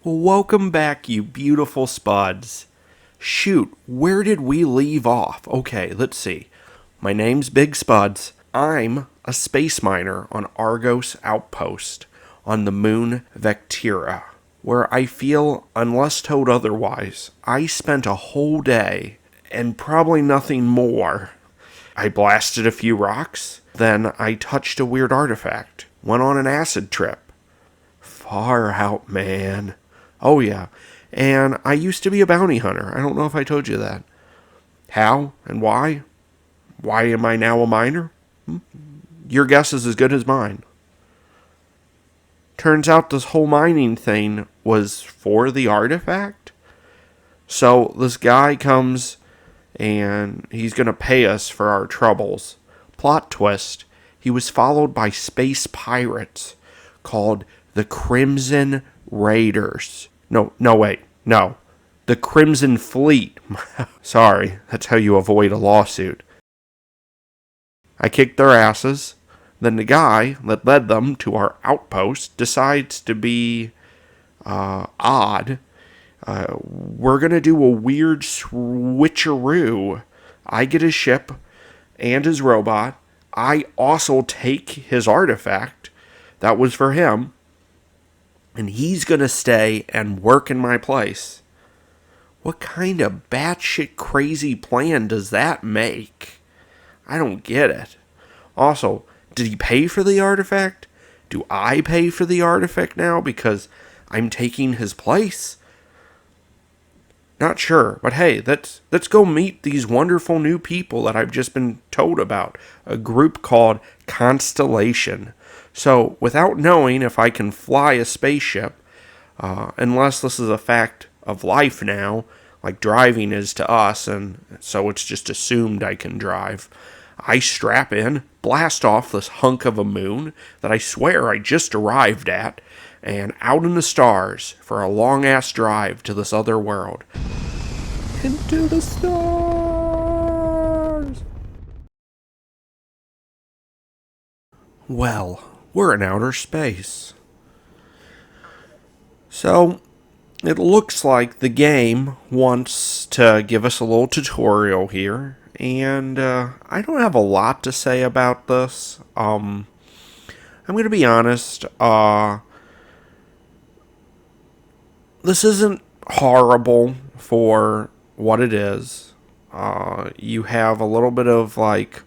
Well, welcome back, you beautiful Spuds. Shoot, where did we leave off? Okay, let's see. My name's Big Spuds. I'm a space miner on Argos Outpost on the moon Vectira, where I feel, unless told otherwise, I spent a whole day and probably nothing more. I blasted a few rocks, then I touched a weird artifact, went on an acid trip. Far out, man. Oh, yeah. And I used to be a bounty hunter. I don't know if I told you that. How and why? Why am I now a miner? Your guess is as good as mine. Turns out this whole mining thing was for the artifact. So this guy comes and he's going to pay us for our troubles. Plot twist. He was followed by space pirates called the Crimson Raiders. No. The Crimson Fleet. Sorry, that's how you avoid a lawsuit. I kicked their asses. Then the guy that led them to our outpost decides to be odd. We're going to do a weird switcheroo. I get his ship and his robot. I also take his artifact. That was for him. And he's going to stay and work in my place. What kind of batshit crazy plan does that make? I don't get it. Also, did he pay for the artifact? Do I pay for the artifact now because I'm taking his place? Not sure, but hey, let's go meet these wonderful new people that I've just been told about. A group called Constellation. So, without knowing if I can fly a spaceship, unless this is a fact of life now, like driving is to us, and so it's just assumed I can drive, I strap in, blast off this hunk of a moon that I swear I just arrived at, and out in the stars for a long-ass drive to this other world. Into the stars! Well, we're in outer space. So, it looks like the game wants to give us a little tutorial here, and I don't have a lot to say about this. I'm going to be honest, this isn't horrible for what it is. You have a little bit of, like,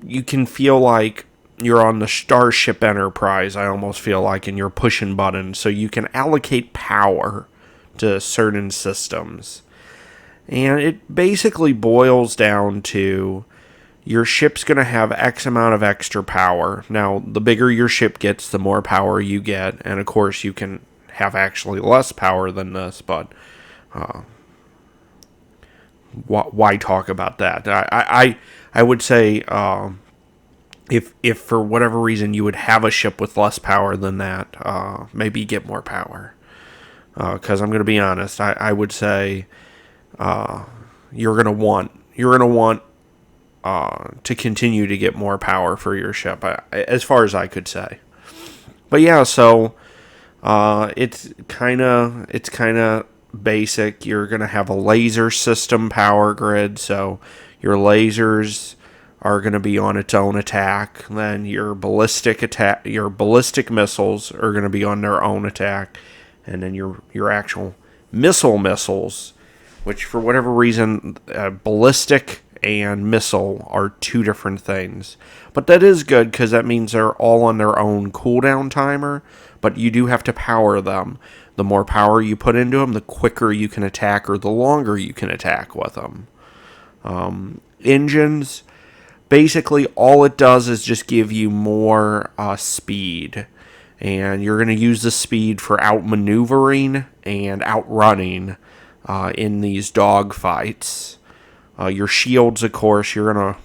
you can feel like you're on the Starship Enterprise, I almost feel like, and you're pushing buttons, so you can allocate power to certain systems. And it basically boils down to your ship's going to have X amount of extra power. Now, the bigger your ship gets, the more power you get, and of course you can have actually less power than this, but why talk about that? I would say if for whatever reason you would have a ship with less power than that, maybe get more power. Because I'm going to be honest, I would say you're going to want to continue to get more power for your ship, as far as I could say. But yeah, so it's kind of basic. You're going to have a laser system power grid, so your lasers are going to be on its own attack. Then your ballistic missiles are going to be on their own attack, and then your actual missiles, which for whatever reason, ballistic and missile are two different things. But that is good because that means they're all on their own cooldown timer, but you do have to power them. The more power you put into them, the quicker you can attack, or the longer you can attack with them. Engines, basically all it does is just give you more speed. And you're going to use the speed for outmaneuvering and outrunning in these dogfights. Your shields, of course, you're gonna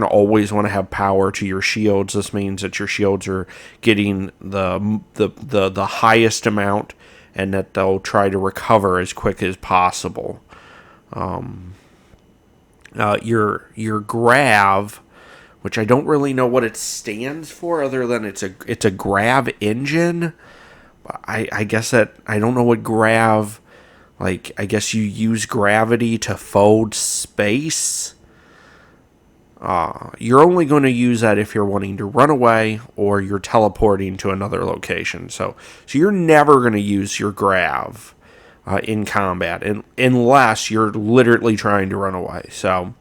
always want to have power to your shields. This means that your shields are getting the highest amount, and that they'll try to recover as quick as possible. Your grav, which I don't really know what it stands for other than it's a grav engine. I guess that I don't know what grav, like, I guess you use gravity to fold space. You're only going to use that if you're wanting to run away or you're teleporting to another location. So you're never going to use your grav in combat unless you're literally trying to run away. So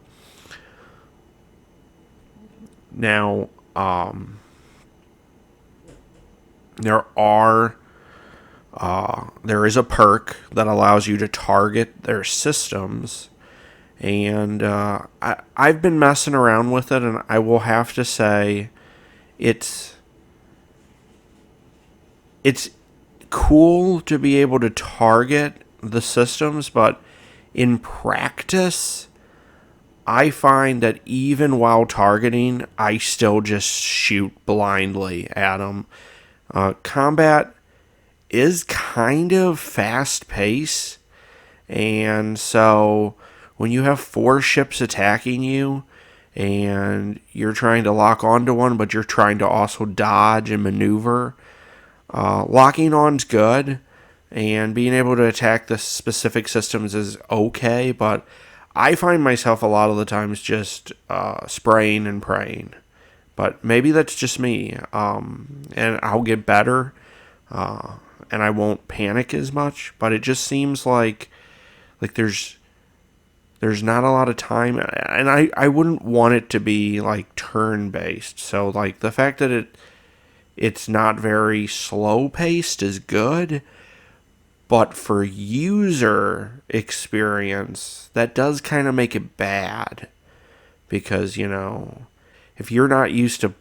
now there is a perk that allows you to target their systems. And I've been messing around with it, and I will have to say it's cool to be able to target the systems, but in practice, I find that even while targeting, I still just shoot blindly at them. Combat is kind of fast-paced, and so when you have 4 ships attacking you and you're trying to lock onto one, but you're trying to also dodge and maneuver, locking on's good, and being able to attack the specific systems is okay, but I find myself a lot of the times just spraying and praying. But maybe that's just me, and I'll get better, and I won't panic as much, but it just seems like there's not a lot of time, and I wouldn't want it to be like turn-based. So like the fact that it's not very slow-paced is good, but for user experience, that does kind of make it bad. Because, if you're not used to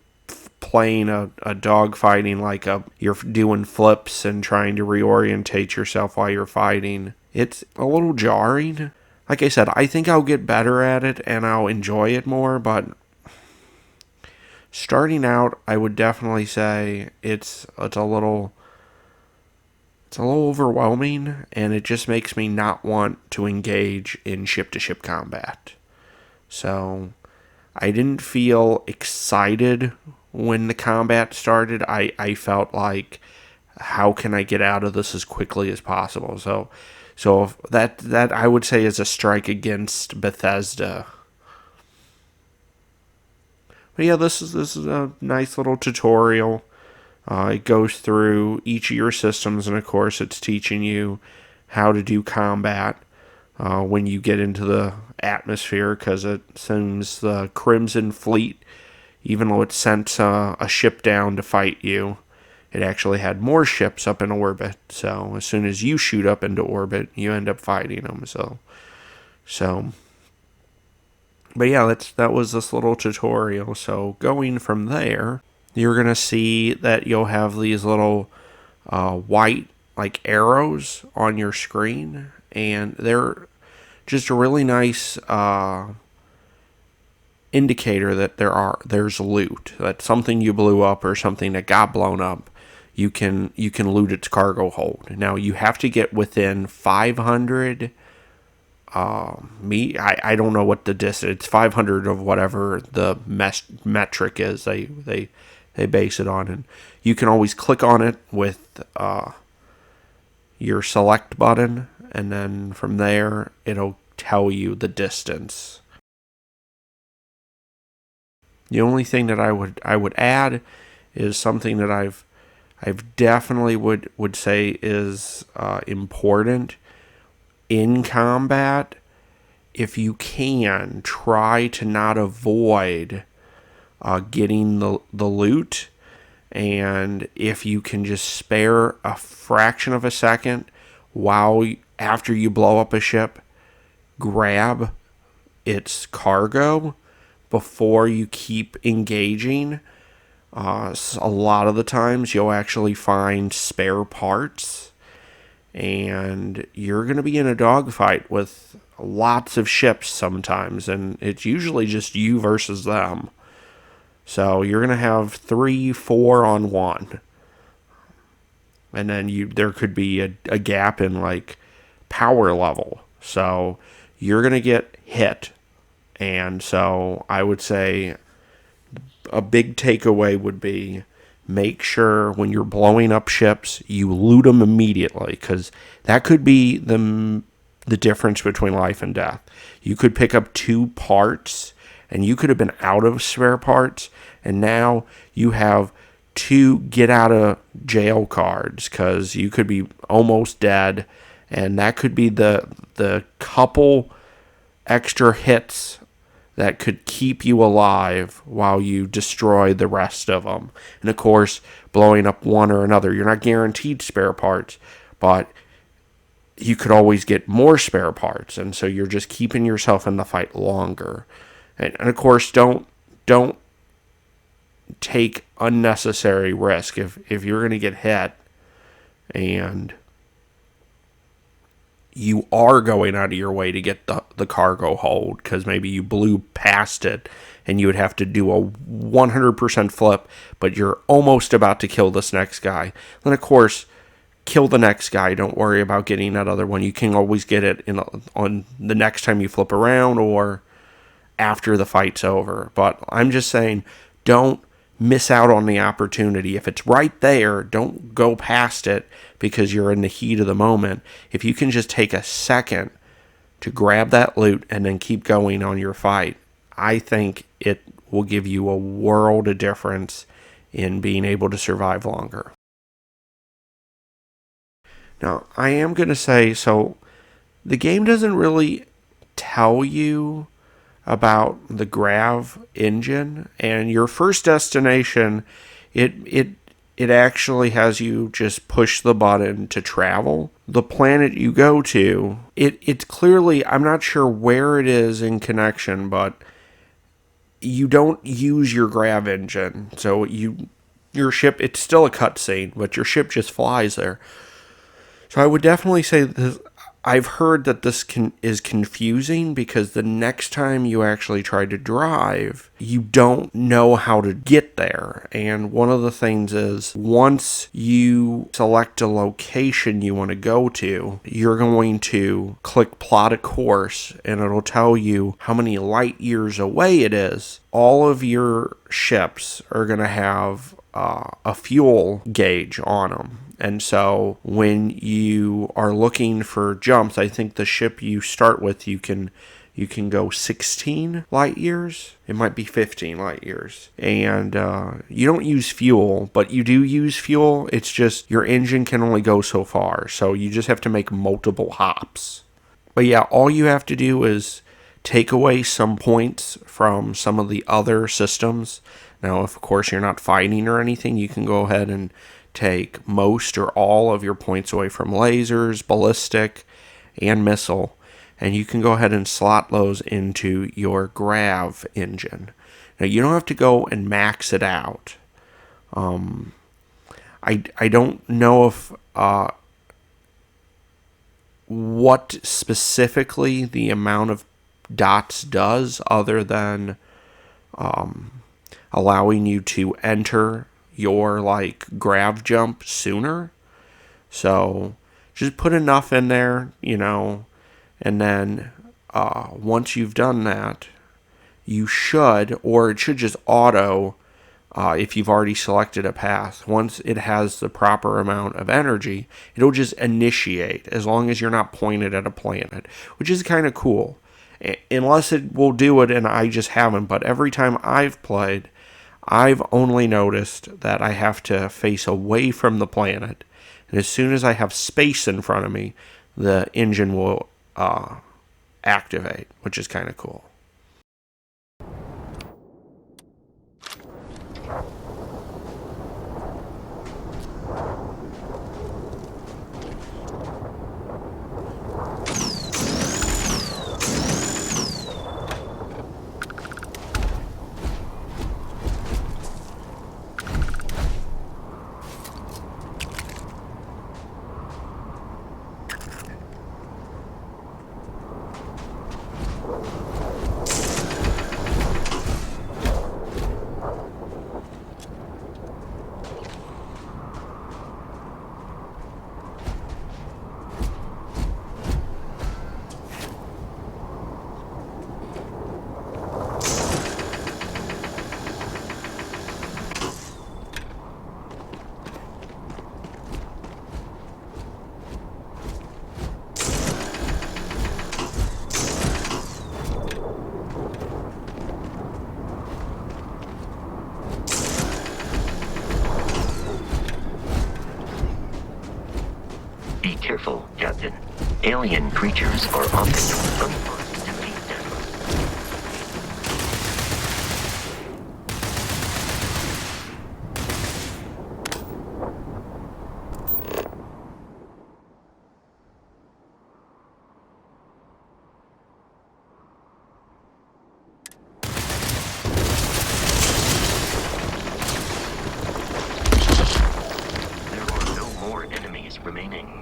playing a dog fighting like you're doing flips and trying to reorientate yourself while you're fighting, it's a little jarring. Like I said, I think I'll get better at it and I'll enjoy it more, but starting out, I would definitely say it's a little overwhelming, and it just makes me not want to engage in ship-to-ship combat. So I didn't feel excited when the combat started. I felt like, how can I get out of this as quickly as possible? So that I would say is a strike against Bethesda. But yeah, this is a nice little tutorial. It goes through each of your systems, and of course it's teaching you how to do combat when you get into the atmosphere, because it sends the Crimson Fleet, even though it sent a ship down to fight you, it actually had more ships up in orbit. So as soon as you shoot up into orbit, you end up fighting them. So but yeah, that was this little tutorial. So going from there, you're going to see that you'll have these little white like arrows on your screen, and they're just a really nice indicator that there's loot. That something you blew up or something that got blown up, you can loot its cargo hold. Now you have to get within 500. I don't know what the distance. It's 500 of whatever the metric is. They base it on, and you can always click on it with your select button, and then from there it'll tell you the distance. The only thing that I would add is something that I've definitely would say is important in combat. If you can, try to not avoid getting the loot, and if you can just spare a fraction of a second after you blow up a ship, grab its cargo before you keep engaging. A lot of the times you'll actually find spare parts, and you're going to be in a dogfight with lots of ships sometimes, and it's usually just you versus them. So you're going to have 3-4 on 1. And then there could be a gap in like power level. So you're going to get hit. And so I would say a big takeaway would be make sure when you're blowing up ships, you loot them immediately, because that could be the difference between life and death. You could pick up 2 parts, and you could have been out of spare parts, and now you have 2 get out of jail cards, because you could be almost dead, and that could be the couple extra hits that could keep you alive while you destroy the rest of them. And of course, blowing up one or another, you're not guaranteed spare parts, but you could always get more spare parts, and so you're just keeping yourself in the fight longer. And of course, don't take unnecessary risk. If you're going to get hit and you are going out of your way to get the cargo hold, because maybe you blew past it and you would have to do a 100% flip, but you're almost about to kill this next guy, then of course, kill the next guy. Don't worry about getting that other one. You can always get it on the next time you flip around or after the fight's over. But I'm just saying, don't miss out on the opportunity. If it's right there, don't go past it because you're in the heat of the moment. If you can just take a second to grab that loot and then keep going on your fight, I think it will give you a world of difference in being able to survive longer. Now, I am going to say, so the game doesn't really tell you about the grav engine, and your first destination, it actually has you just push the button to travel. The planet you go to, it's clearly, I'm not sure where it is in connection, but you don't use your grav engine. So your ship, it's still a cutscene, but your ship just flies there. So I would definitely say this, I've heard that this is confusing because the next time you actually try to drive, you don't know how to get there. And one of the things is, once you select a location you want to go to, you're going to click plot a course, and it'll tell you how many light years away it is. All of your ships are going to have a fuel gauge on them. And so when you are looking for jumps, I think the ship you start with, you can go 16 light years. It might be 15 light years. And you don't use fuel, but you do use fuel. It's just your engine can only go so far. So you just have to make multiple hops. But yeah, all you have to do is take away some points from some of the other systems. Now, if of course you're not fighting or anything, you can go ahead and take most or all of your points away from lasers, ballistic, and missile, and you can go ahead and slot those into your grav engine. Now, you don't have to go and max it out. I don't know if what specifically the amount of dots does, other than allowing you to enter your grav jump sooner. So just put enough in there, and then once you've done that, you should, or it should just auto, if you've already selected a path, once it has the proper amount of energy, it'll just initiate, as long as you're not pointed at a planet, which is kind of cool. Unless it will do it and I just haven't, but every time I've played, I've only noticed that I have to face away from the planet, and as soon as I have space in front of me, the engine will activate, which is kind of cool. Be careful, Captain. Alien creatures are often unforced to feed them. There are no more enemies remaining.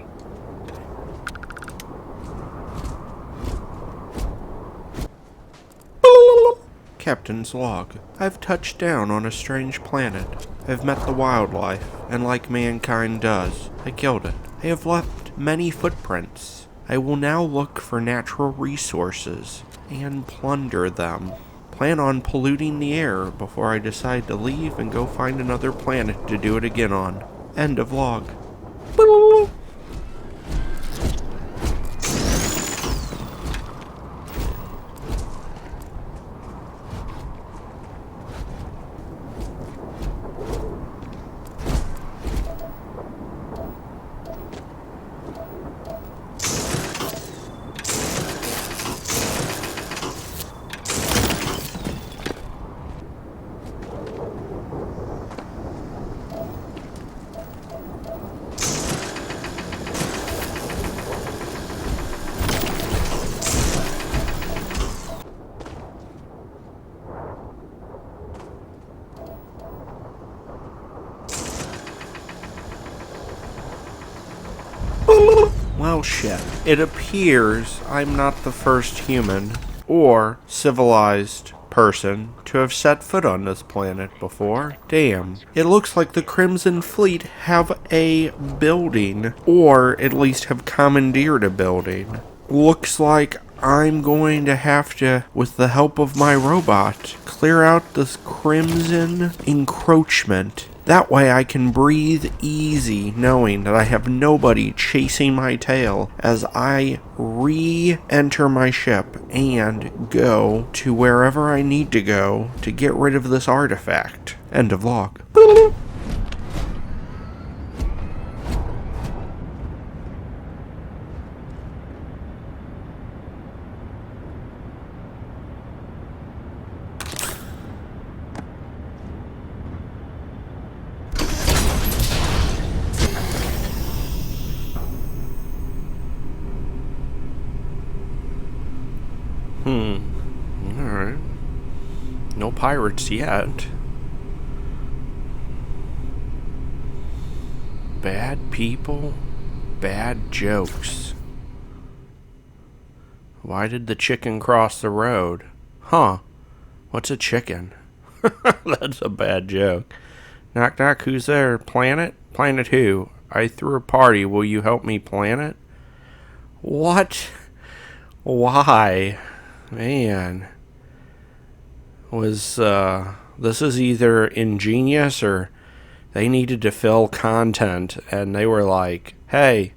Captain's log. I've touched down on a strange planet. I've met the wildlife, and like mankind does, I killed it. I have left many footprints. I will now look for natural resources and plunder them. Plan on polluting the air before I decide to leave and go find another planet to do it again on. End of log. Well, shit. It appears I'm not the first human or civilized person to have set foot on this planet before. Damn. It looks like the Crimson Fleet have a building, or at least have commandeered a building. Looks like I'm going to have to, with the help of my robot, clear out this crimson encroachment. That way I can breathe easy knowing that I have nobody chasing my tail as I re-enter my ship and go to wherever I need to go to get rid of this artifact. End of log. Alright. No pirates yet. Bad people, bad jokes. Why did the chicken cross the road? Huh. What's a chicken? That's a bad joke. Knock knock, who's there? Planet? Planet who? I threw a party, will you help me plan it? What? Why? Man. Was, this is either ingenious or they needed to fill content and they were like, hey,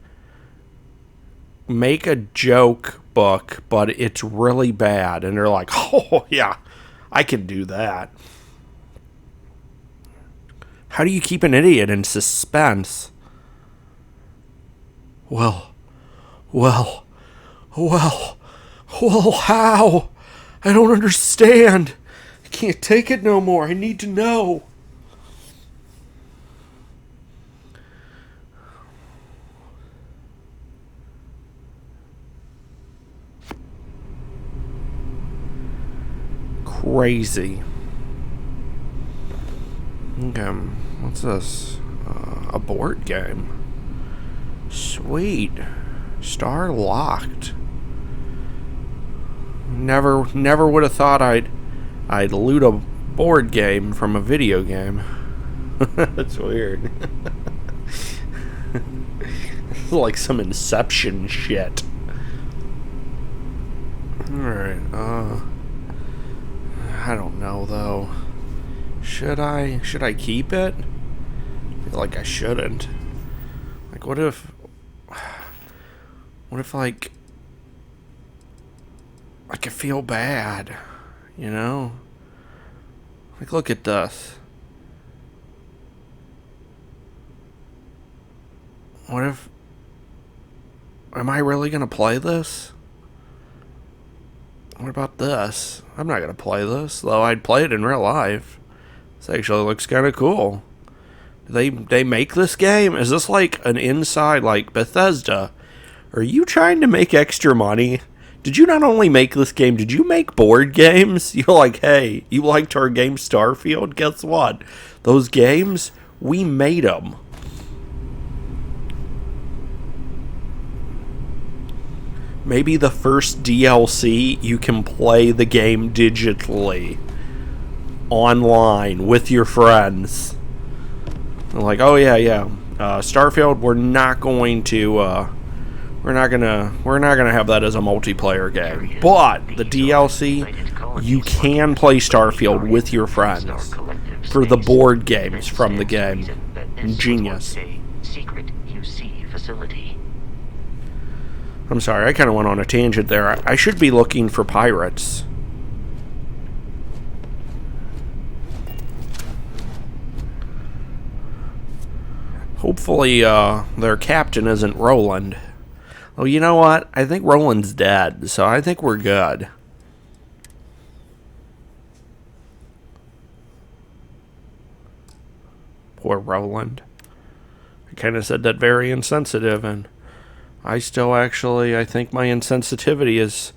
make a joke book, but it's really bad. And they're like, oh, yeah, I can do that. How do you keep an idiot in suspense? Well, how? I don't understand. I can't take it no more. I need to know. Crazy. Okay, what's this? A board game. Sweet. Star locked. Never would have thought I'd loot a board game from a video game. That's weird. It's like some Inception shit. Alright, I don't know though. Should I keep it? I feel like I shouldn't. Like what if like I could feel bad, you know? Like look at this. What Am I really going to play this? What about this? I'm not going to play this, though I'd play it in real life. This actually looks kind of cool. They make this game? Is this like an inside, like, Bethesda? Are you trying to make extra money? Did you not only make this game, did you make board games? You're like, hey, you liked our game Starfield? Guess what? Those games, we made them. Maybe the first DLC, you can play the game digitally. Online, with your friends. They're like, oh yeah. Starfield, we're not going to, we're not gonna have that as a multiplayer game. But the DLC, you can play Starfield with your friends for the board games from the game. Genius. I'm sorry, I kind of went on a tangent there. I should be looking for pirates. Hopefully, their captain isn't Roland. Oh, you know what? I think Roland's dead, so I think we're good. Poor Roland. I kind of said that very insensitive, and I still actually, I think my insensitivity is,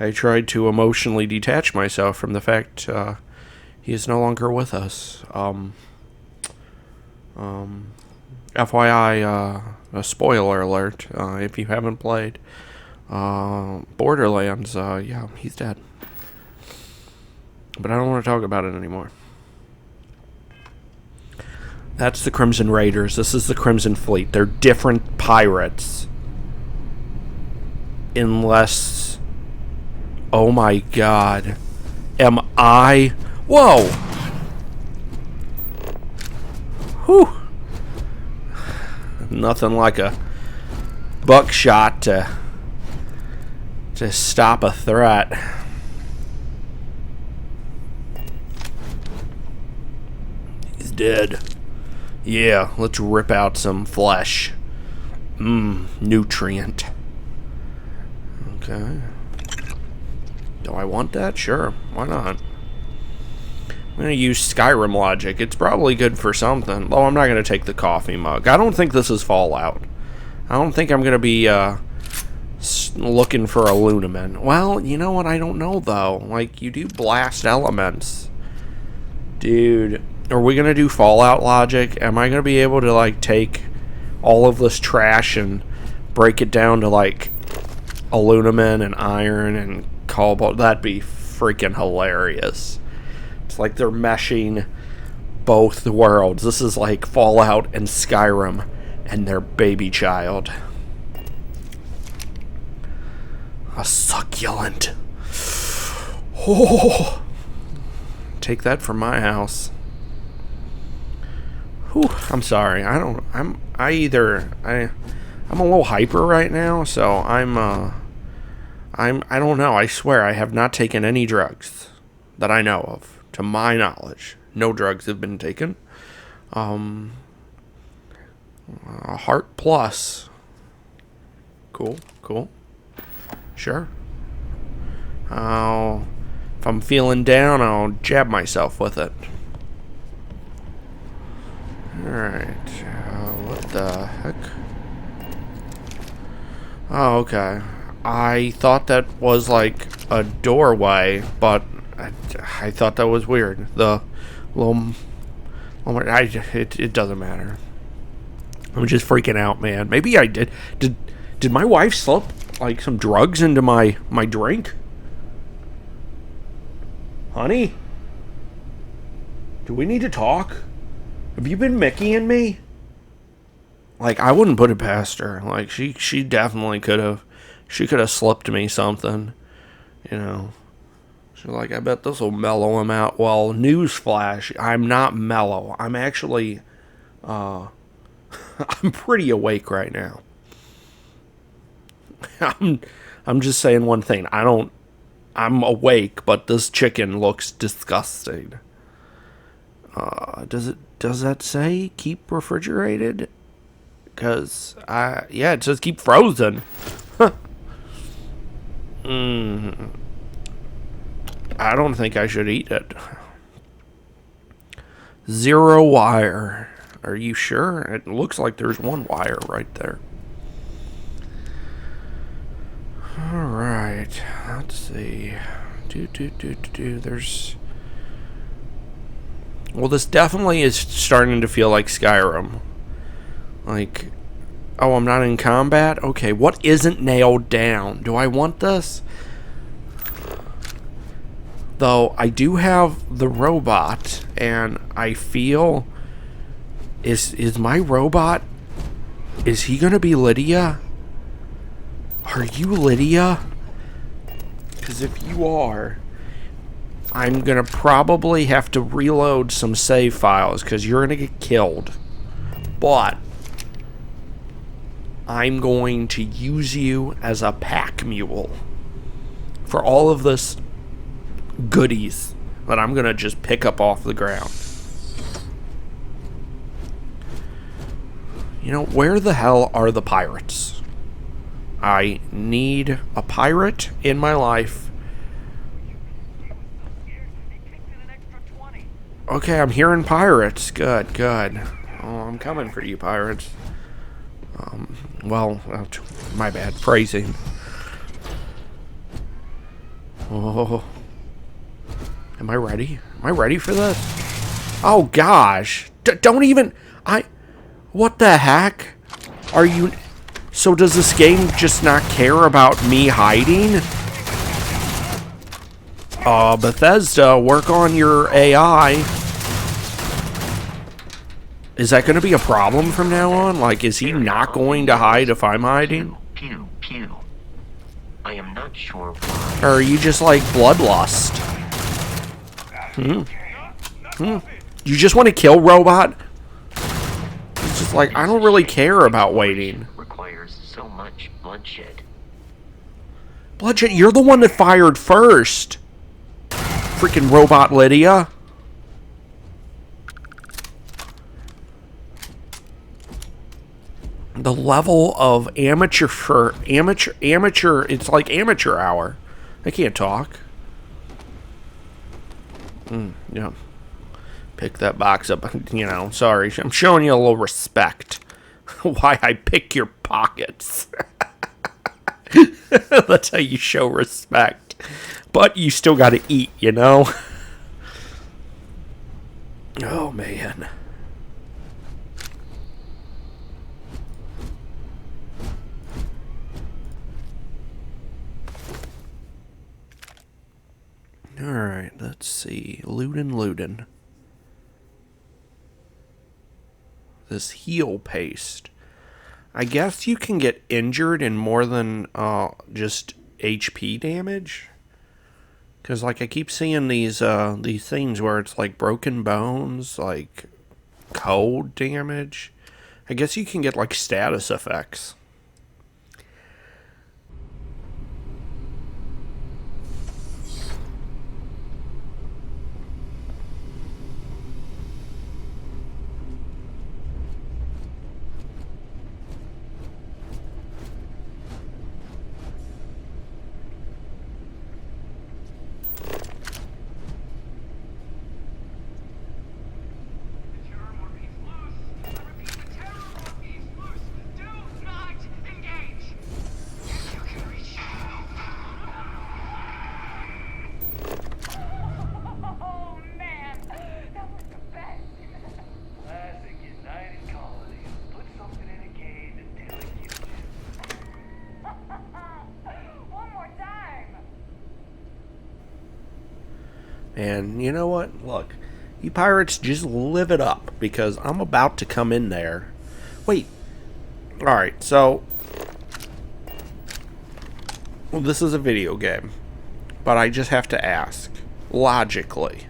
I tried to emotionally detach myself from the fact he is no longer with us. FYI, a spoiler alert, if you haven't played Borderlands, yeah, he's dead. But I don't want to talk about it anymore. That's the Crimson Raiders. This is the Crimson Fleet. They're different pirates. Unless... Oh my god. Am I... Whoa! Whew. Nothing like a buckshot to stop a threat. He's dead. Yeah, let's rip out some flesh. Nutrient. Okay. Do I want that? Sure. Why not? I'm going to use Skyrim logic. It's probably good for something. Oh, I'm not going to take the coffee mug. I don't think this is Fallout. I don't think I'm going to be looking for a Lunaman. Well, you know what? I don't know, though. Like, you do blast elements. Dude, are we going to do Fallout logic? Am I going to be able to, like, take all of this trash and break it down to, like, aluminum and iron and cobalt? That'd be freaking hilarious. It's like they're meshing both worlds. This is like Fallout and Skyrim and their baby child. A succulent. Oh, take that from my house. Whew, I'm sorry. I'm a little hyper right now, so I don't know. I swear I have not taken any drugs that I know of. To my knowledge, no drugs have been taken. A Heart Plus. Cool. Sure. If I'm feeling down, I'll jab myself with it. Alright. What the heck? Oh, okay. I thought that was like a doorway, but I thought that was weird. The little... it doesn't matter. I'm just freaking out, man. Maybe I did. Did my wife slip, like, some drugs into my drink? Honey? Do we need to talk? Have you been Mickeying me? Like, I wouldn't put it past her. Like, she definitely could have. She could have slipped me something. You know. She's like, I bet this will mellow him out. Well, newsflash, I'm not mellow. I'm actually, I'm pretty awake right now. I'm just saying one thing. I'm awake, but this chicken looks disgusting. Does that say keep refrigerated? Because, yeah, it says keep frozen. I don't think I should eat it. 0 wire. Are you sure? It looks like there's 1 wire right there. Alright. Let's see. There's... Well, this definitely is starting to feel like Skyrim. Like... Oh, I'm not in combat? Okay, what isn't nailed down? Do I want this? Though, I do have the robot, and I feel... Is my robot... Is he gonna be Lydia? Are you Lydia? Because if you are... I'm gonna probably have to reload some save files, because you're gonna get killed. But... I'm going to use you as a pack mule for all of this goodies that I'm going to just pick up off the ground. You know, where the hell are the pirates? I need a pirate in my life. Okay, I'm hearing pirates. Good, good. Oh, I'm coming for you, pirates. Well, my bad. Phrasing. Oh. Am I ready? Am I ready for this? Oh, gosh. Don't even... What the heck? Are you... So does this game just not care about me hiding? Bethesda, work on your AI. Is that going to be a problem from now on? Like, is he not going to hide if I'm hiding? Pew, pew. I am not sure why. Or are you just like bloodlust? You just want to kill robot? It's just like, I don't really care about waiting. Requires so much bloodshed. Bloodshed, you're the one that fired first. Freaking robot Lydia. The level of amateur, it's like amateur hour. I can't talk. Yeah. Pick that box up, you know, sorry. I'm showing you a little respect. Why I pick your pockets. That's how you show respect. But you still gotta eat, you know? Oh, man. Alright, let's see. Lootin'. This heal paste. I guess you can get injured in more than just HP damage. Because, like, I keep seeing these things where it's, like, broken bones, like, cold damage. I guess you can get, like, status effects. And you know what? Look, you pirates just live it up because I'm about to come in there. Wait. Alright, so... Well, this is a video game. But I just have to ask, logically,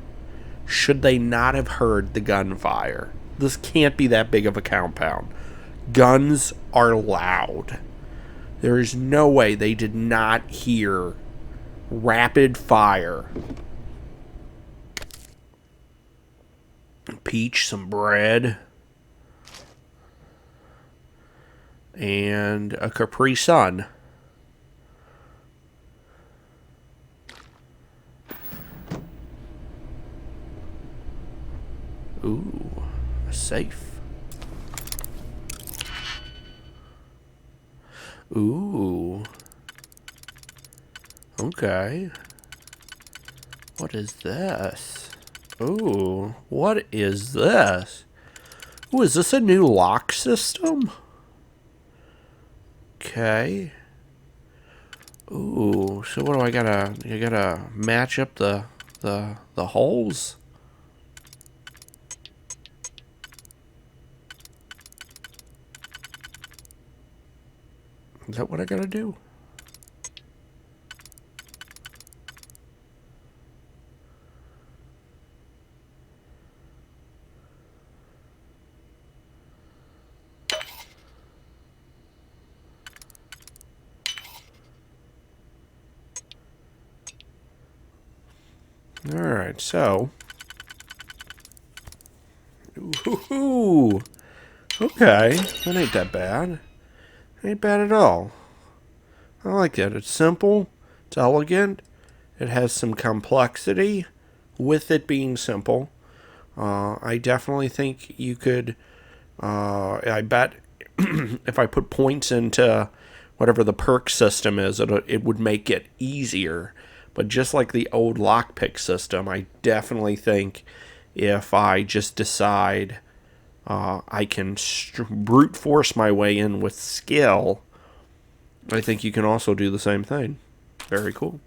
should they not have heard the gunfire? This can't be that big of a compound. Guns are loud. There is no way they did not hear rapid fire. Peach, some bread. and a Capri Sun. Ooh, a safe. Ooh. Okay. What is this? Ooh, what is this? Ooh, is this a new lock system? Okay. Ooh, so what do I gotta match up the holes? Is that what I gotta do? Alright, so. Ooh, okay, that ain't that bad. Ain't bad at all. I like it. It's simple, it's elegant, it has some complexity with it being simple. I definitely think you could, I bet if I put points into whatever the perk system is, it would make it easier. But just like the old lockpick system, I definitely think if I just decide I can brute force my way in with skill, I think you can also do the same thing. Very cool.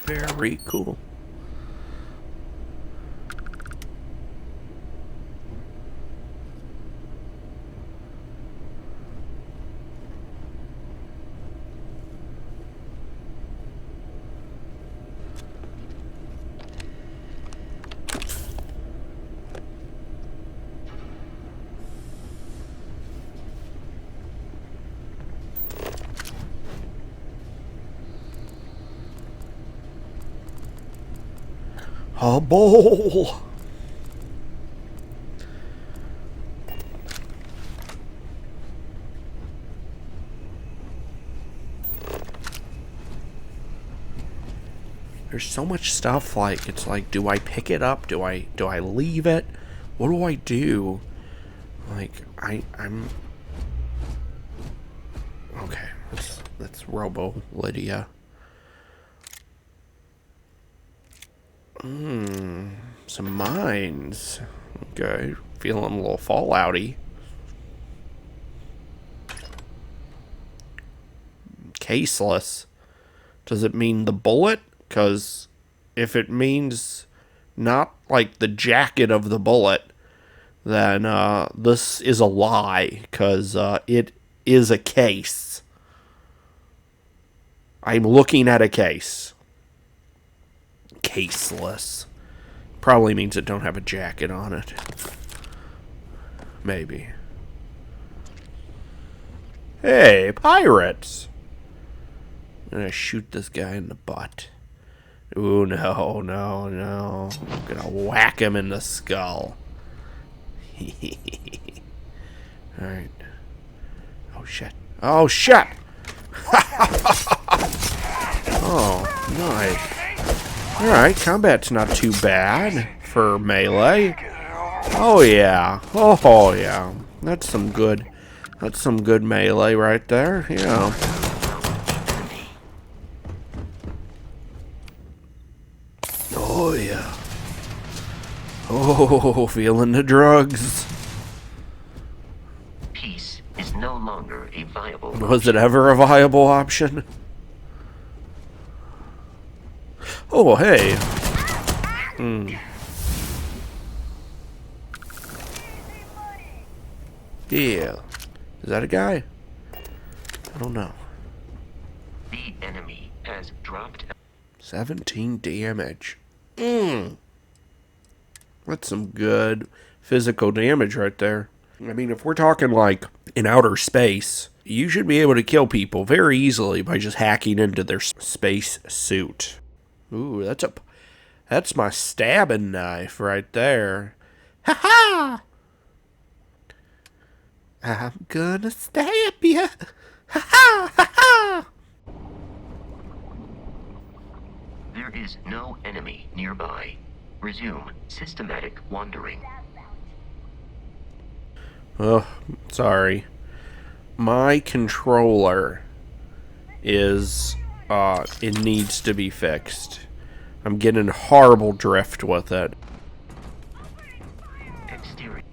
Very cool. A bowl. There's so much stuff, like, it's like, do I pick it up? Do I leave it? What do I do? Like, I'm okay, let's Robo Lydia. Some mines. Okay, feeling a little fallouty. Caseless. Does it mean the bullet? Because if it means not like the jacket of the bullet, then this is a lie, because it is a case. I'm looking at a case. Caseless. Probably means it don't have a jacket on it. Maybe. Hey, pirates! I'm gonna shoot this guy in the butt. Ooh, no, no, no. I'm gonna whack him in the skull. Alright. Oh, shit. Oh, shit! Oh, nice. Alright, combat's not too bad for melee. Oh, yeah. Oh, yeah. That's some good melee right there. Yeah. Oh, yeah. Oh, feeling the drugs. Peace is no longer a viable Was it ever a viable option? Oh, hey. Yeah. Is that a guy? I don't know. The enemy has dropped 17 damage. That's some good physical damage right there. I mean, if we're talking like in outer space, you should be able to kill people very easily by just hacking into their space suit. Ooh, that's my stabbing knife right there. Ha ha! I'm gonna stab ya. Ha ha ha ha. There is no enemy nearby. Resume systematic wandering. Oh, sorry. My controller is, it needs to be fixed. I'm getting horrible drift with it. Exterior.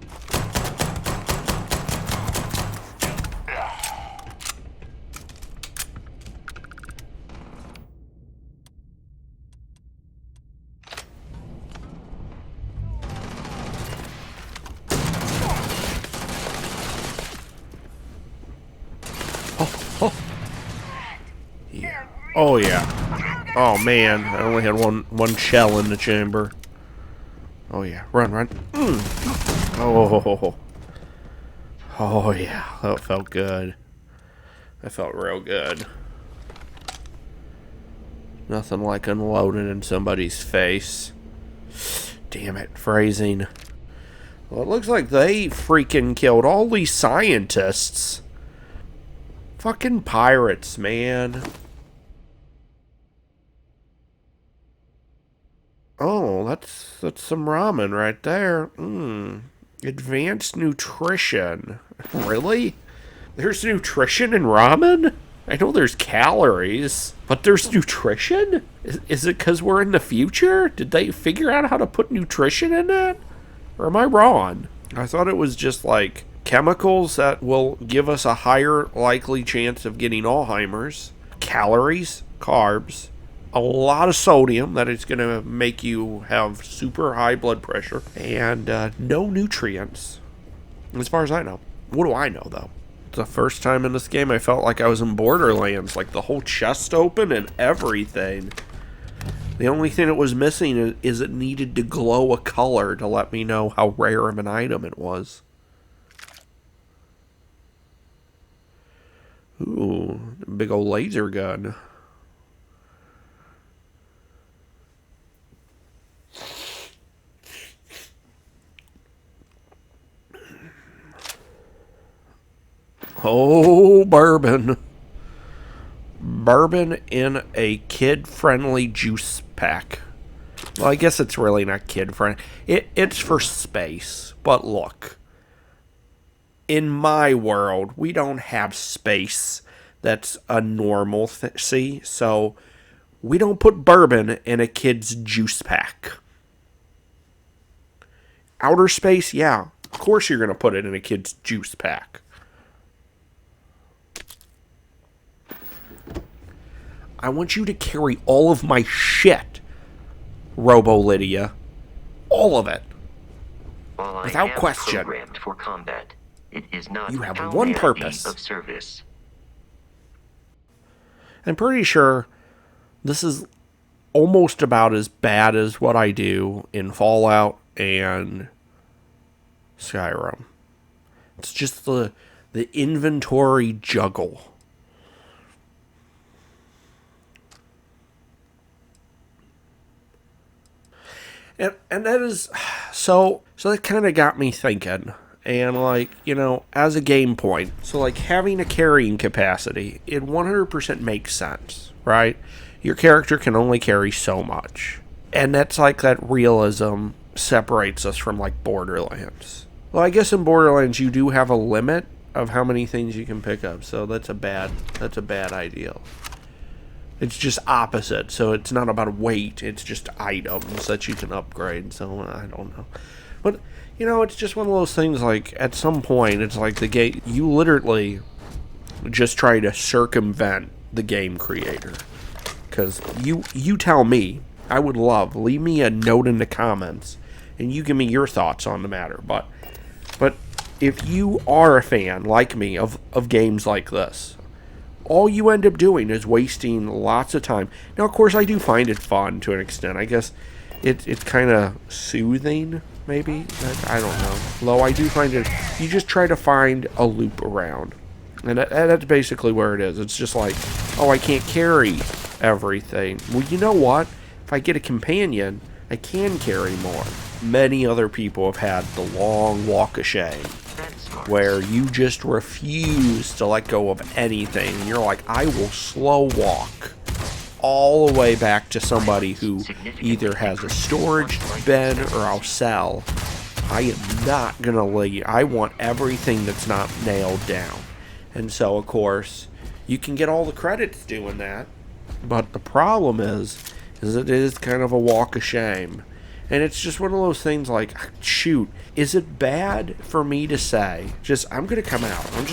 Yeah. Oh, yeah. Oh, man. I only had one shell in the chamber. Oh, yeah. Run, run. Oh. Oh, yeah. That felt good. That felt real good. Nothing like unloading in somebody's face. Damn it. Phrasing. Well, it looks like they freaking killed all these scientists. Fucking pirates, man. Oh, that's some ramen right there. Advanced nutrition. Really? There's nutrition in ramen? I know there's calories, but there's nutrition? Is it because we're in the future? Did they figure out how to put nutrition in that? Or am I wrong? I thought it was just like chemicals that will give us a higher likely chance of getting Alzheimer's. Calories, carbs, a lot of sodium that is going to make you have super high blood pressure, and no nutrients, as far as I know. What do I know, though? It's the first time in this game I felt like I was in Borderlands, like the whole chest open and everything. The only thing it was missing is it needed to glow a color to let me know how rare of an item it was. Ooh, big old laser gun. Oh, bourbon. Bourbon in a kid-friendly juice pack. Well, I guess it's really not kid-friendly. It's for space. But look. In my world, we don't have space that's a normalcy. So, we don't put bourbon in a kid's juice pack. Outer space, yeah. Of course you're going to put it in a kid's juice pack. I want you to carry all of my shit, Robo Lydia. All of it. While Without I am question. Programmed for combat, it is not. You have how one may I be purpose. of service. I'm pretty sure this is almost about as bad as what I do in Fallout and Skyrim. It's just the inventory juggle. And that is, so that kind of got me thinking. And like, you know, as a game point, so like having a carrying capacity, it 100% makes sense, right? Your character can only carry so much. And that's like that realism separates us from like Borderlands. Well, I guess in Borderlands you do have a limit of how many things you can pick up, so that's a bad ideal. It's just opposite, so it's not about weight, it's just items that you can upgrade, so I don't know. But, you know, it's just one of those things, like, at some point, it's like the game, you literally just try to circumvent the game creator. Because you tell me, I would love, leave me a note in the comments, and you give me your thoughts on the matter. But if you are a fan, like me, of games like this, all you end up doing is wasting lots of time. Now, of course, I do find it fun to an extent. I guess it's kind of soothing, maybe. I don't know. Though I do find it, you just try to find a loop around. And that's basically where it is. It's just like, oh, I can't carry everything. Well, you know what? If I get a companion, I can carry more. Many other people have had the long walk of shame. That's where you just refuse to let go of anything. And you're like, I will slow walk all the way back to somebody who either has a storage bin or I'll sell. I am not going to leave. I want everything that's not nailed down. And so, of course, you can get all the credits doing that. But the problem is it is kind of a walk of shame. And it's just one of those things like, shoot, is it bad for me to say, I'm going to come out. I'm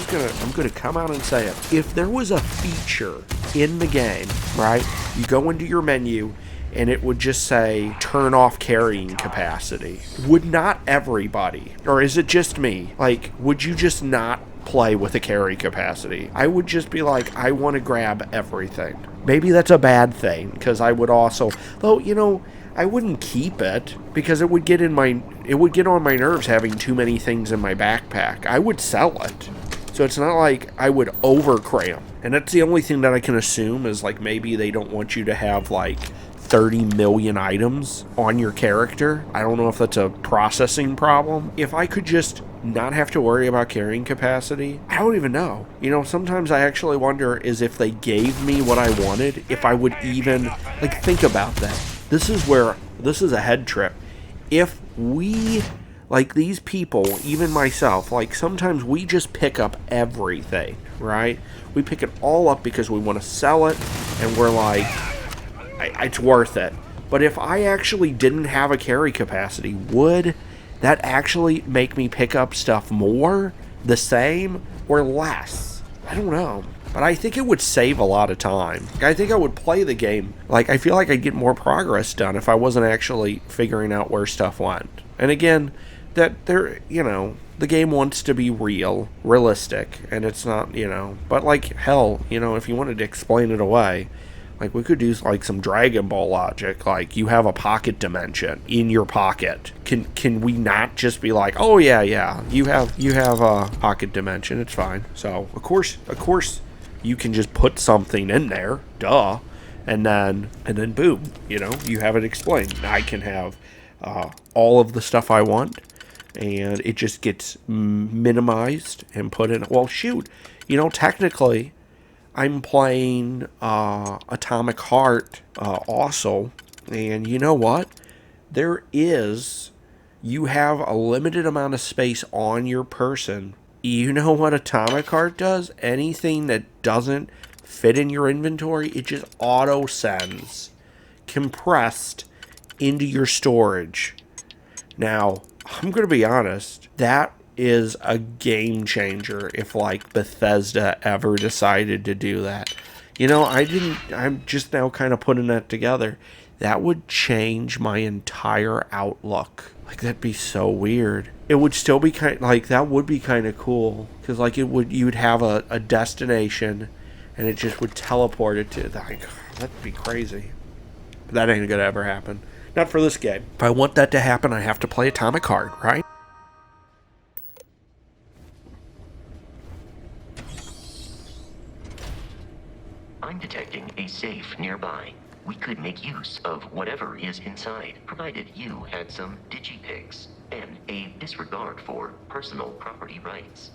going to come out and say it. If there was a feature in the game, right, you go into your menu and it would just say, turn off carrying capacity. Would not everybody, or is it just me, like, would you just not play with a carry capacity? I would just be like, I want to grab everything. Maybe that's a bad thing, because I would also, though, you know, I wouldn't keep it because it would get on my nerves having too many things in my backpack. I would sell it. So it's not like I would overcram. And that's the only thing that I can assume is like maybe they don't want you to have like 30 million items on your character. I don't know if that's a processing problem. If I could just not have to worry about carrying capacity, I don't even know. You know, sometimes I actually wonder is if they gave me what I wanted, if I would even, like, think about that. This is a head trip. If we, like these people, even myself, like sometimes we just pick up everything, right? We pick it all up because we want to sell it, and we're like, it's worth it. But if I actually didn't have a carry capacity, would that actually make me pick up stuff more, the same, or less? I don't know. But I think it would save a lot of time. I think I would play the game. Like, I feel like I'd get more progress done if I wasn't actually figuring out where stuff went. And again, that there, you know, the game wants to be realistic, and it's not, you know. But like, hell, you know, if you wanted to explain it away, like, we could do like some Dragon Ball logic, like you have a pocket dimension in your pocket. Can we not just be like, oh yeah, you have a pocket dimension, it's fine. So of course you can just put something in there, duh, and then boom, you know, you have it explained. I can have all of the stuff I want, and it just gets minimized and put in. Well, shoot, you know, technically, I'm playing Atomic Heart also, and you know what? You have a limited amount of space on your person. You know what Atomic Heart does? Anything that doesn't fit in your inventory, it just auto sends compressed into your storage. Now, I'm going to be honest, that is a game changer if like Bethesda ever decided to do that. You know, I'm just now kind of putting that together. That would change my entire outlook. Like, that'd be so weird. It would still be that would be kind of cool, because like you'd have a destination and it just would teleport it to, like, that'd be crazy. But that ain't gonna ever happen. Not for this game. If I want that to happen, I have to play Atomic Heart, right? I'm detecting a safe nearby. We could make use of whatever is inside, provided you had some digipics and a disregard for personal property rights.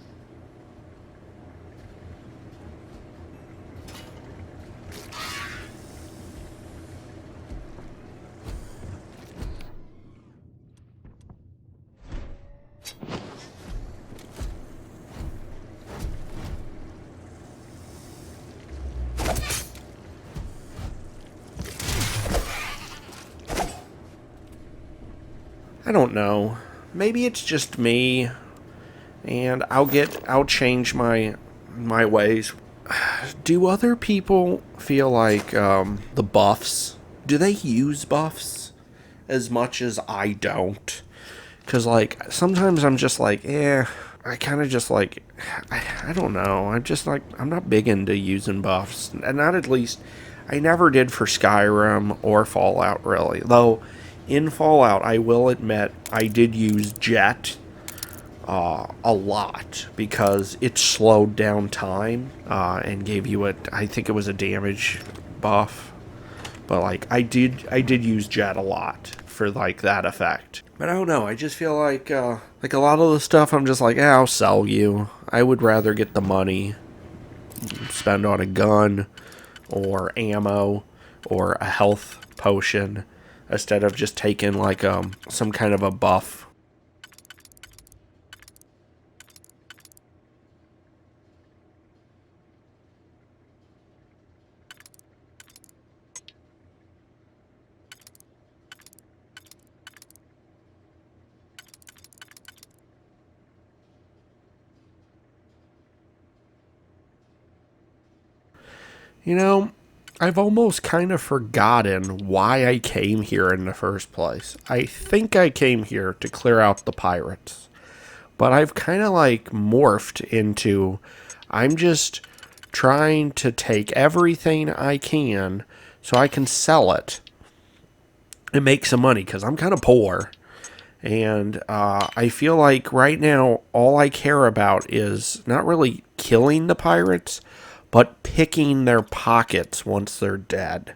I don't know. Maybe it's just me, and I'll change my ways. Do other people feel like the buffs? Do they use buffs as much as I don't? Because like sometimes I'm just like, I kind of just like, I don't know. I'm just like, I'm not big into using buffs, and not at least I never did for Skyrim or Fallout really, though. In Fallout, I will admit, I did use Jet a lot because it slowed down time and gave you I think it was a damage buff. But like I did use Jet a lot for like that effect. But I don't know. I just feel like a lot of the stuff I'm just like, I'll sell you. I would rather get the money, spend on a gun or ammo or a health potion instead of just taking like some kind of a buff. You know, I've almost kind of forgotten why I came here in the first place. I think I came here to clear out the pirates. But I've kind of like morphed into I'm just trying to take everything I can so I can sell it and make some money because I'm kind of poor. And I feel like right now all I care about is not really killing the pirates, but picking their pockets once they're dead.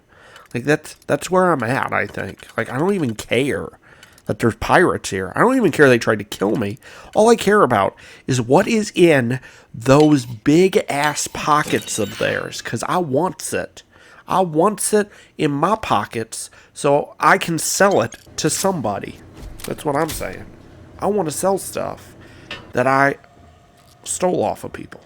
Like that's where I'm at, I think. Like I don't even care that there's pirates here. I don't even care they tried to kill me. All I care about is what is in those big ass pockets of theirs, cuz I wants it. I wants it in my pockets so I can sell it to somebody. That's what I'm saying. I want to sell stuff that I stole off of people.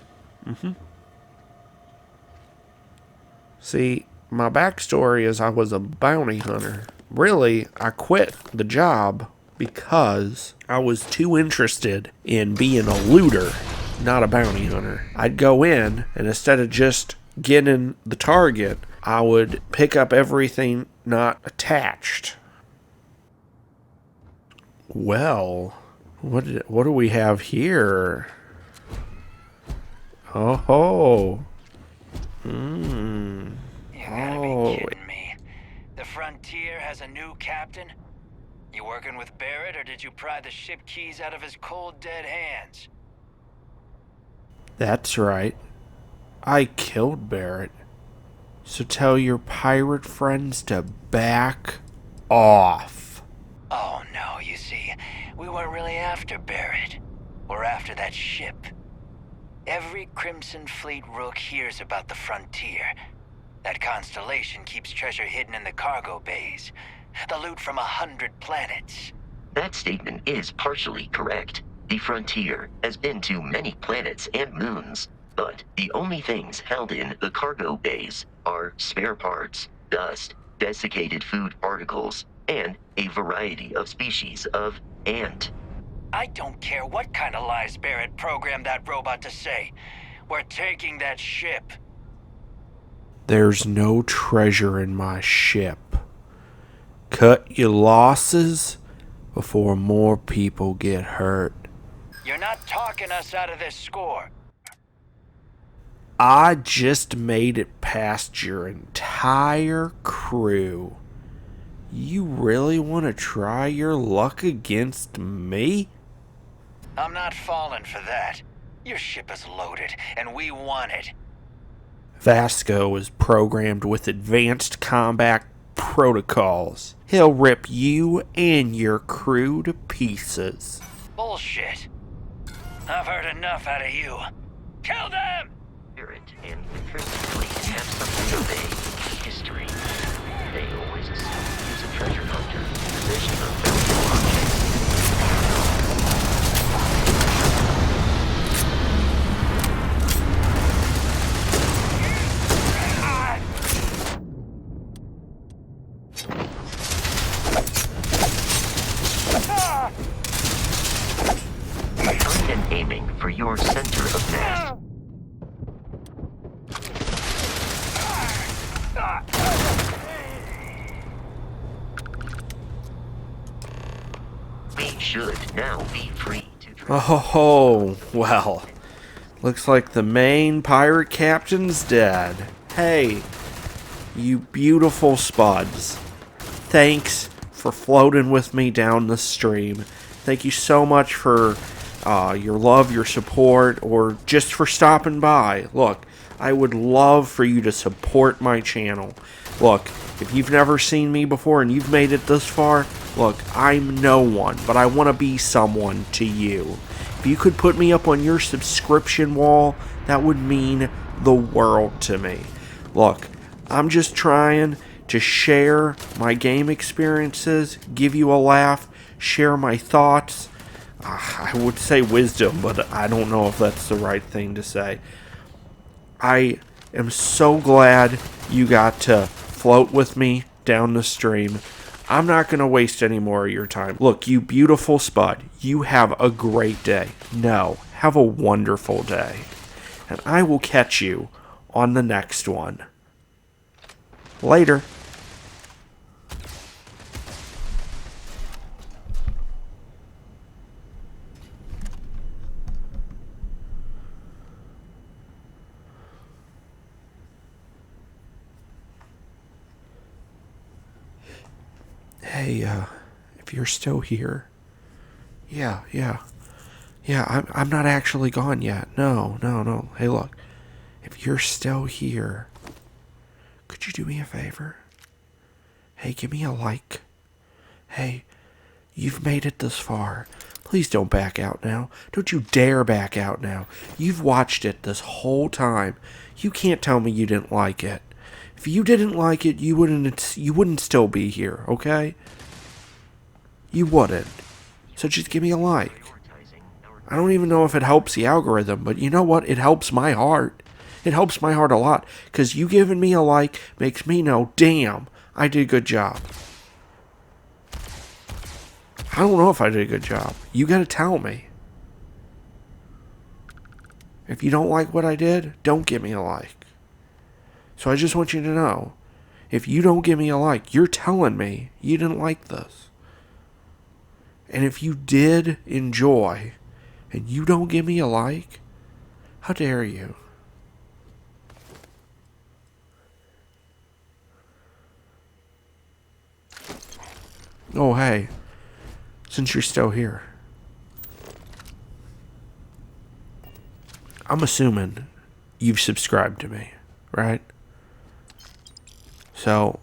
See, my backstory is I was a bounty hunter. Really, I quit the job because I was too interested in being a looter, not a bounty hunter. I'd go in, and instead of just getting the target, I would pick up everything not attached. Well, what do we have here? Oh. You gotta be kidding me. The Frontier has a new captain? You working with Barrett, or did you pry the ship keys out of his cold, dead hands? That's right. I killed Barrett. So tell your pirate friends to back off. Oh no, you see, we weren't really after Barrett. We're after that ship. Every Crimson Fleet rook hears about the Frontier. That constellation keeps treasure hidden in the cargo bays. The loot from 100 planets. That statement is partially correct. The Frontier has been to many planets and moons, but the only things held in the cargo bays are spare parts, dust, desiccated food particles, and a variety of species of ant. I don't care what kind of lies Barrett programmed that robot to say. We're taking that ship. There's no treasure in my ship. Cut your losses before more people get hurt. You're not talking us out of this score. I just made it past your entire crew. You really want to try your luck against me? I'm not falling for that. Your ship is loaded, and we want it. Vasco is programmed with advanced combat protocols. He'll rip you and your crew to pieces. Bullshit. I've heard enough out of you. Kill them! Barrett and the Crimson Fleet have something of a history. They always assume he's a treasure hunter in the position of valuable objects. And aiming for your center of mass. We should now be free to Oh, well. Looks like the main pirate captain's dead. Hey, you beautiful Spuds. Thanks for floating with me down the stream. Thank you so much for your love, your support, or just for stopping by. Look, I would love for you to support my channel. Look, if you've never seen me before and you've made it this far, look, I'm no one, but I want to be someone to you. If you could put me up on your subscription wall, that would mean the world to me. Look, I'm just trying to share my game experiences, give you a laugh, share my thoughts. I would say wisdom, but I don't know if that's the right thing to say. I am so glad you got to float with me down the stream. I'm not going to waste any more of your time. Look, you beautiful Spud, you have a great day. No, have a wonderful day. And I will catch you on the next one. Later. Hey, if you're still here. Yeah, I'm not actually gone yet. No. Hey, look. If you're still here, could you do me a favor? Hey, give me a like. Hey, you've made it this far. Please don't back out now. Don't you dare back out now. You've watched it this whole time. You can't tell me you didn't like it. If you didn't like it, you wouldn't still be here, okay? You wouldn't. So just give me a like. I don't even know if it helps the algorithm, but you know what? It helps my heart. It helps my heart a lot, because you giving me a like makes me know, damn, I did a good job. I don't know if I did a good job. You gotta tell me. If you don't like what I did, don't give me a like. So I just want you to know, if you don't give me a like, you're telling me you didn't like this. And if you did enjoy, and you don't give me a like, how dare you? Oh, hey, since you're still here, I'm assuming you've subscribed to me, right? So,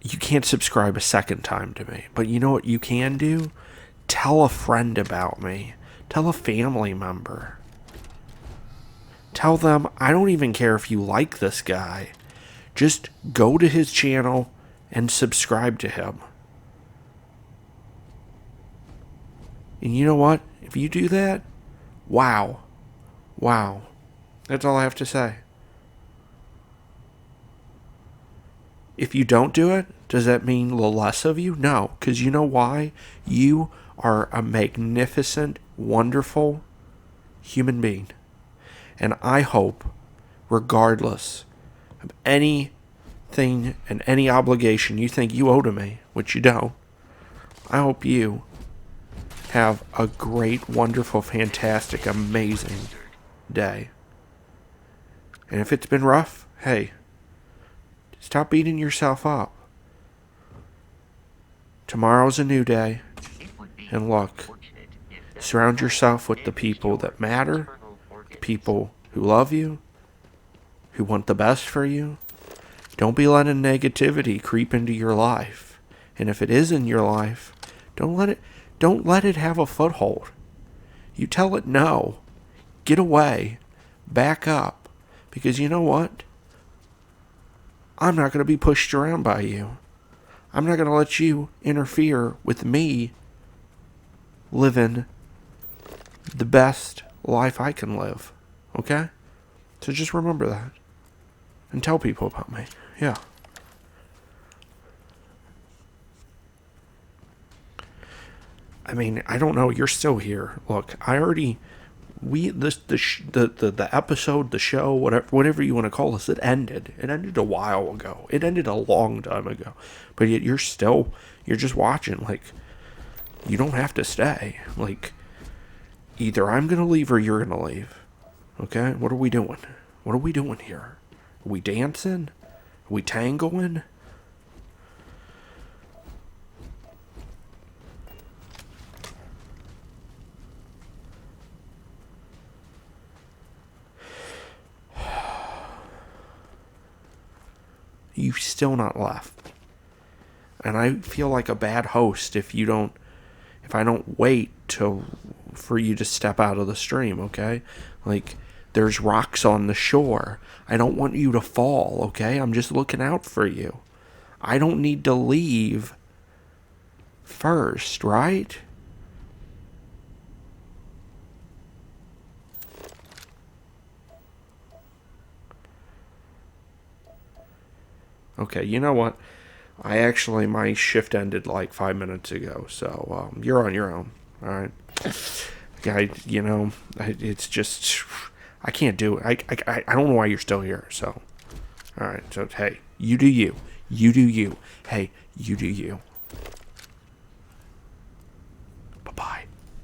you can't subscribe a second time to me. But you know what you can do? Tell a friend about me. Tell a family member. Tell them, I don't even care if you like this guy. Just go to his channel and subscribe to him. And you know what? If you do that, wow. That's all I have to say. If you don't do it, does that mean a little less of you? No, because you know why? You are a magnificent, wonderful human being. And I hope, regardless of anything and any obligation you think you owe to me, which you don't, I hope you have a great, wonderful, fantastic, amazing day. And if it's been rough, hey, stop beating yourself up. Tomorrow's a new day. And look, surround yourself with the people that matter, the people who love you, who want the best for you. Don't be letting negativity creep into your life. And if it is in your life, don't let it have a foothold. You tell it no. Get away. Back up. Because you know what? I'm not going to be pushed around by you. I'm not going to let you interfere with me living the best life I can live. Okay? So just remember that. And tell people about me. Yeah. I mean, I don't know. You're still here. Look, I already... The episode, the show, whatever you want to call this, it ended. It ended a while ago. It ended a long time ago. But yet you're just watching. Like, you don't have to stay. Like, either I'm going to leave or you're going to leave. Okay? What are we doing? What are we doing here? Are we dancing? Are we tangoing? You've still not left. And I feel like a bad host if I don't wait for you to step out of the stream, okay? Like, there's rocks on the shore. I don't want you to fall, okay? I'm just looking out for you. I don't need to leave first, right? Okay, you know what? My shift ended like 5 minutes ago, so you're on your own, all right? It's just, I can't do it. I don't know why you're still here, so. All right, so, hey, you do you. You do you. Hey, you do you.